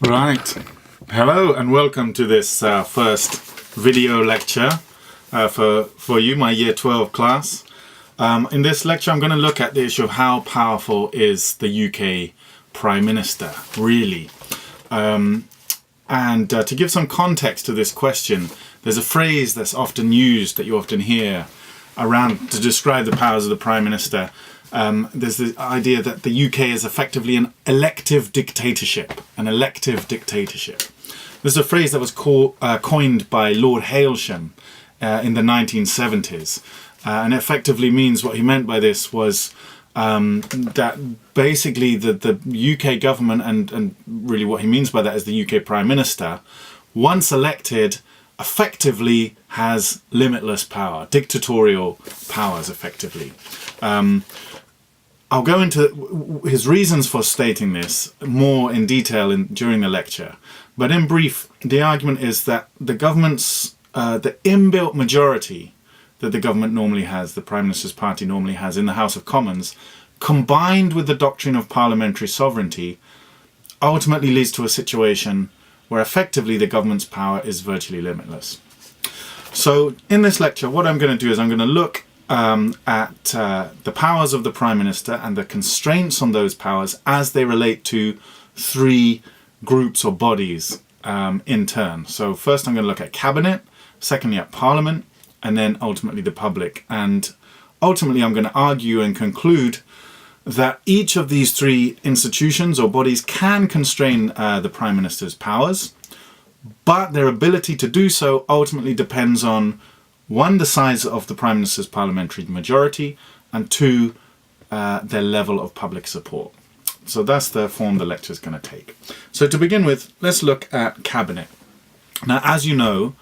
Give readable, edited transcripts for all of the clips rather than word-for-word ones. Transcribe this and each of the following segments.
Right. Hello and welcome to this first video lecture for you, my Year 12 class. In this lecture I'm going to look at the issue of how powerful is the UK Prime Minister, really. And to give some context to this question, there's a phrase that's often used, that you often hear around to describe the powers of the Prime Minister. There's the idea that the UK is effectively an elective dictatorship. An elective dictatorship. This is a phrase that was coined by Lord Hailsham in the 1970s. And effectively means, what he meant by this was that basically the UK government, and really what he means by that is the UK Prime Minister, once elected, effectively has limitless power, dictatorial powers effectively. I'll go into his reasons for stating this more in detail during the lecture. But in brief, the argument is that the government's, the inbuilt majority that the government normally has, the Prime Minister's party normally has in the House of Commons, combined with the doctrine of parliamentary sovereignty, ultimately leads to a situation where effectively the government's power is virtually limitless. So in this lecture, what I'm going to do is I'm going to look at the powers of the Prime Minister and the constraints on those powers as they relate to three groups or bodies in turn. So first I'm going to look at Cabinet, secondly at Parliament, and then ultimately the public. And ultimately I'm going to argue and conclude that each of these three institutions or bodies can constrain the Prime Minister's powers, but their ability to do so ultimately depends on, one, the size of the Prime Minister's parliamentary majority, and two, their level of public support. So that's the form the lecture is going to take. So to begin with, let's look at Cabinet. Now, as you know,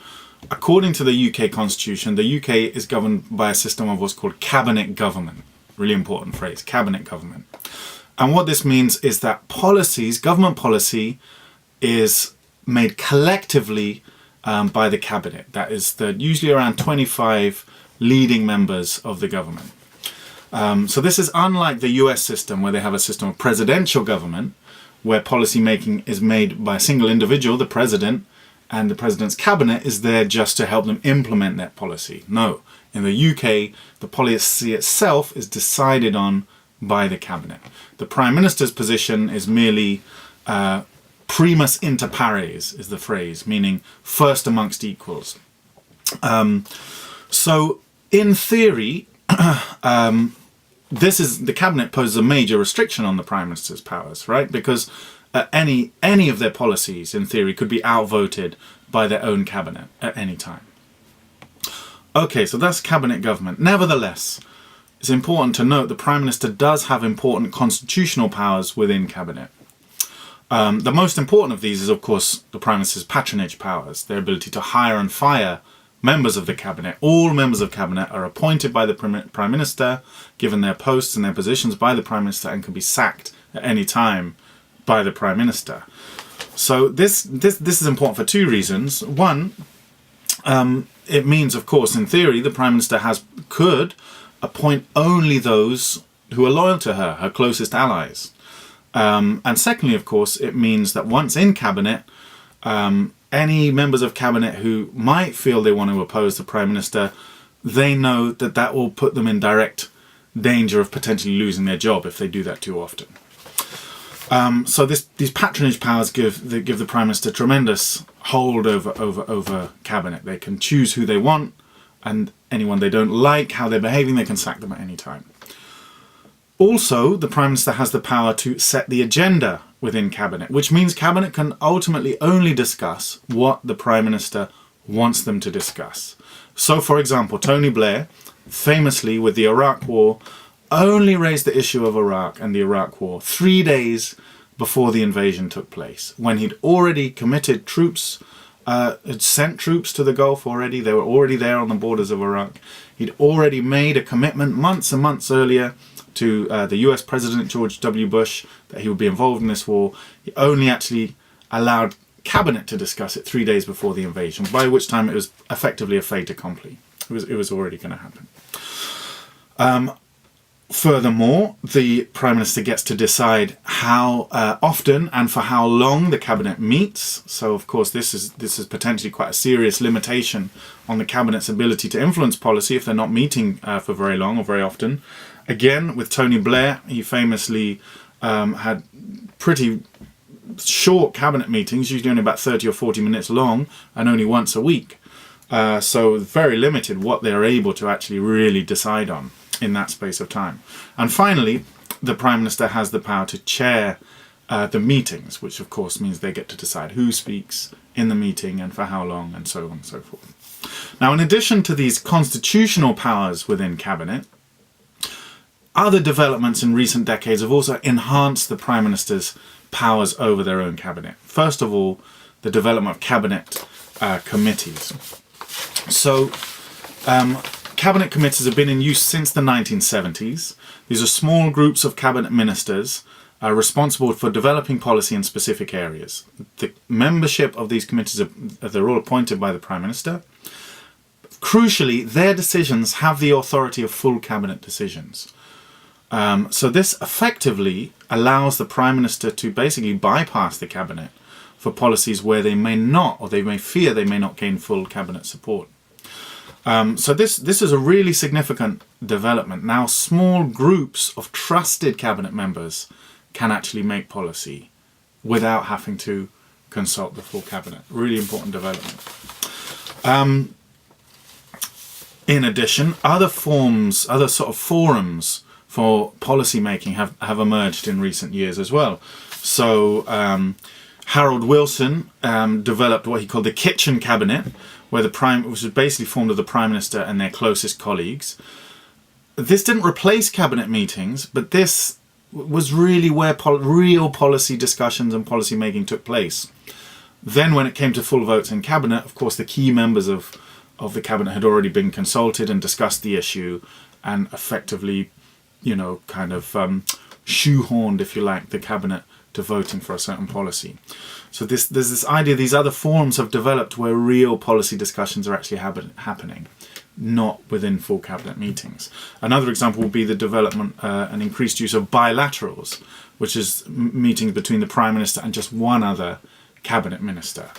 according to the UK Constitution, the UK is governed by a system of what's called cabinet government. Really important phrase, cabinet government. And what this means is that policies, government policy, is made collectively by the cabinet. That is usually around 25 leading members of the government. So this is unlike the US system, where they have a system of presidential government, where policy making is made by a single individual, the president, and the president's cabinet is there just to help them implement that policy. No, in the UK, the policy itself is decided on by the cabinet. The Prime Minister's position is merely primus inter pares, is the phrase, meaning first amongst equals. So in theory, the cabinet poses a major restriction on the Prime Minister's powers, right? Because any of their policies, in theory, could be outvoted by their own cabinet at any time. Okay, so that's cabinet government. Nevertheless, it's important to note the Prime Minister does have important constitutional powers within cabinet. The most important of these is, of course, the Prime Minister's patronage powers, their ability to hire and fire members of the cabinet. All members of cabinet are appointed by the Prime Minister, given their posts and their positions by the Prime Minister, and can be sacked at any time by the Prime Minister. So this is important for two reasons. One, it means, of course, in theory, the Prime Minister could appoint only those who are loyal to her closest allies. And secondly, of course, it means that once in cabinet, any members of cabinet who might feel they want to oppose the Prime Minister, they know that that will put them in direct danger of potentially losing their job if they do that too often. So these patronage powers give the Prime Minister tremendous hold over cabinet. They can choose who they want, and anyone they don't like, how they're behaving, they can sack them at any time. Also, the Prime Minister has the power to set the agenda within Cabinet, which means Cabinet can ultimately only discuss what the Prime Minister wants them to discuss. So, for example, Tony Blair, famously with the Iraq War, only raised the issue of Iraq and the Iraq War 3 days before the invasion took place, when he'd already committed troops, had sent troops to the Gulf already. They were already there on the borders of Iraq. He'd already made a commitment months and months earlier to the US President George W. Bush that he would be involved in this war. He only actually allowed Cabinet to discuss it 3 days before the invasion, by which time it was effectively a fait accompli. It was already going to happen. Furthermore, the Prime Minister gets to decide how often and for how long the Cabinet meets. So, of course, this is potentially quite a serious limitation on the Cabinet's ability to influence policy if they're not meeting for very long or very often. Again, with Tony Blair, he famously had pretty short Cabinet meetings, usually only about 30 or 40 minutes long, and only once a week. So very limited what they're able to actually really decide on in that space of time. And finally, the Prime Minister has the power to chair the meetings, which of course means they get to decide who speaks in the meeting and for how long, and so on and so forth. Now, in addition to these constitutional powers within Cabinet, other developments in recent decades have also enhanced the Prime Minister's powers over their own Cabinet. First of all, the development of Cabinet committees. So, Cabinet committees have been in use since the 1970s. These are small groups of Cabinet ministers responsible for developing policy in specific areas. The membership of these committees, they're all appointed by the Prime Minister. Crucially, their decisions have the authority of full Cabinet decisions. So this effectively allows the Prime Minister to basically bypass the Cabinet for policies where they may not, or they may fear they may not gain full Cabinet support. So this is a really significant development. Now, small groups of trusted Cabinet members can actually make policy without having to consult the full Cabinet. Really important development. In addition, other sort of forums for policy making have emerged in recent years as well. So Harold Wilson developed what he called the Kitchen Cabinet, which was basically formed of the Prime Minister and their closest colleagues. This didn't replace Cabinet meetings, but this was really where real policy discussions and policy making took place. Then when it came to full votes in Cabinet, of course, the key members of the Cabinet had already been consulted and discussed the issue and effectively, kind of shoehorned, if you like, the Cabinet to voting for a certain policy. So there's this idea these other forms have developed where real policy discussions are actually happening, not within full Cabinet meetings. Another example would be the development and increased use of bilaterals, which is meetings between the Prime Minister and just one other Cabinet Minister.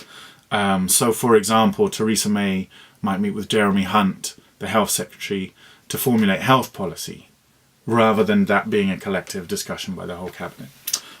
So, for example, Theresa May might meet with Jeremy Hunt, the Health Secretary, to formulate health policy, rather than that being a collective discussion by the whole Cabinet.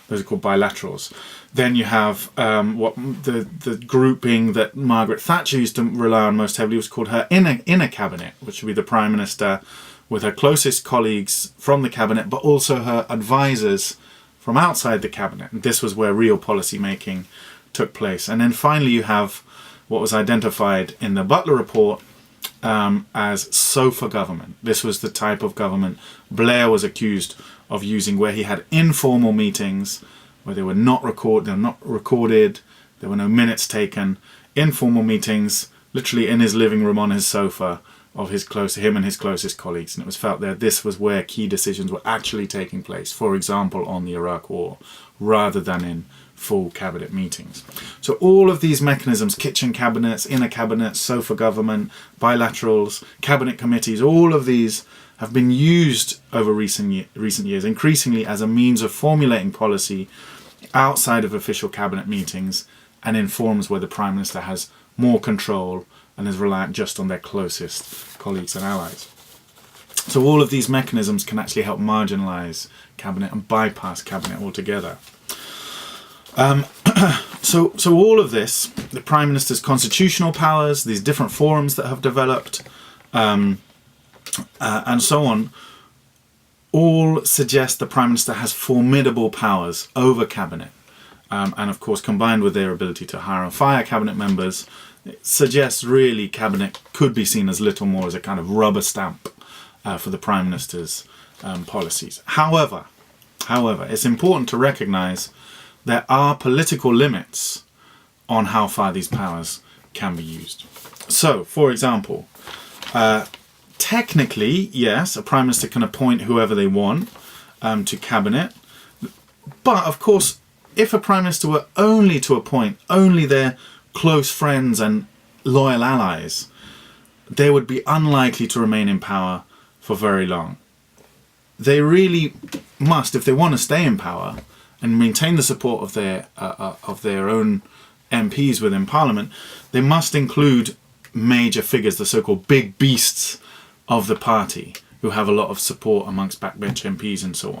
Those are called bilaterals. Then you have what the grouping that Margaret Thatcher used to rely on most heavily was called her inner cabinet, which would be the Prime Minister with her closest colleagues from the Cabinet, but also her advisors from outside the Cabinet. And this was where real policy making took place. And then finally you have what was identified in the Butler report as sofa government. This was the type of government Blair was accused of using, where he had informal meetings where they were not recorded, there were no minutes taken, informal meetings, literally in his living room on his sofa of him and his closest colleagues. And it was felt that this was where key decisions were actually taking place, for example, on the Iraq War, rather than in full Cabinet meetings. So all of these mechanisms, kitchen cabinets, inner cabinets, sofa government, bilaterals, Cabinet committees, all of these have been used over recent years increasingly as a means of formulating policy outside of official Cabinet meetings and in forms where the Prime Minister has more control and is reliant just on their closest colleagues and allies. So all of these mechanisms can actually help marginalise Cabinet and bypass Cabinet altogether. So all of this, the Prime Minister's constitutional powers, these different forums that have developed, and so on, all suggest the Prime Minister has formidable powers over Cabinet. And of course, combined with their ability to hire and fire Cabinet members, it suggests really Cabinet could be seen as little more as a kind of rubber stamp for the Prime Minister's policies. However, it's important to recognise there are political limits on how far these powers can be used. So, for example, technically, yes, a Prime Minister can appoint whoever they want to Cabinet. But, of course, if a Prime Minister were only to appoint only their close friends and loyal allies, they would be unlikely to remain in power for very long. they really must, if they want to stay in power and maintain the support of their own MPs within Parliament, they must include major figures, the so-called big beasts of the party, who have a lot of support amongst backbench MPs and so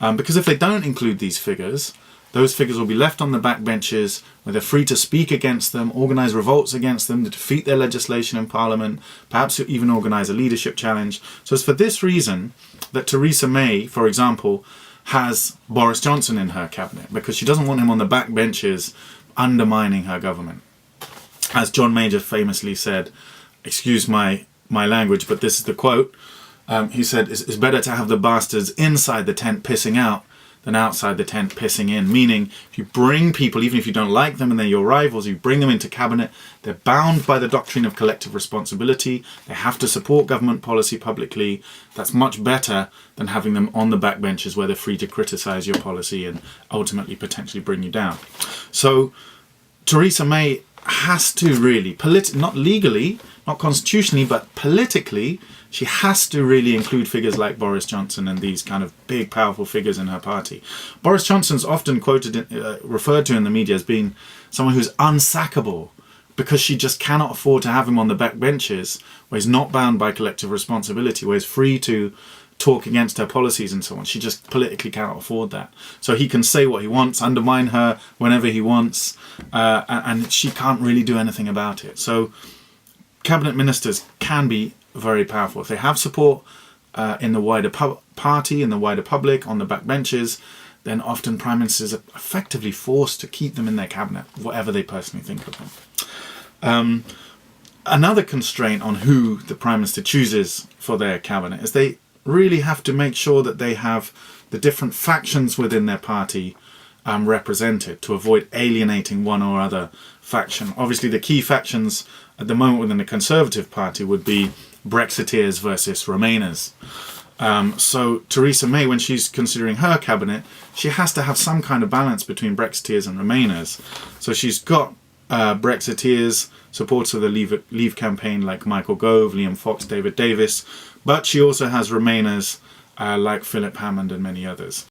on. Because if they don't include these figures, those figures will be left on the backbenches, where they're free to speak against them, organise revolts against them, to defeat their legislation in Parliament, perhaps even organise a leadership challenge. So it's for this reason that Theresa May, for example, has Boris Johnson in her cabinet, because she doesn't want him on the backbenches undermining her government. As John Major famously said, excuse my language, but this is the quote, he said, it's better to have the bastards inside the tent pissing out than outside the tent pissing in. Meaning, if you bring people, even if you don't like them and they're your rivals, you bring them into cabinet, they're bound by the doctrine of collective responsibility. They have to support government policy publicly. That's much better than having them on the backbenches where they're free to criticise your policy and ultimately potentially bring you down. So Theresa May has to really, not legally, not constitutionally, but politically, she has to really include figures like Boris Johnson and these kind of big, powerful figures in her party. Boris Johnson's often referred to in the media as being someone who's unsackable, because she just cannot afford to have him on the backbenches, where he's not bound by collective responsibility, where he's free to talk against her policies and so on. She just politically cannot afford that. So he can say what he wants, undermine her whenever he wants, and she can't really do anything about it. So cabinet ministers can be very powerful. If they have support in the wider party, in the wider public, on the backbenches, then often prime ministers are effectively forced to keep them in their cabinet, whatever they personally think of them. Another constraint on who the prime minister chooses for their cabinet is they really have to make sure that they have the different factions within their party represented, to avoid alienating one or other faction. Obviously, the key factions at the moment within the Conservative Party would be Brexiteers versus Remainers. So Theresa May, when she's considering her cabinet, she has to have some kind of balance between Brexiteers and Remainers. So she's got Brexiteers, supporters of the Leave campaign like Michael Gove, Liam Fox, David Davis, but she also has Remainers like Philip Hammond and many others.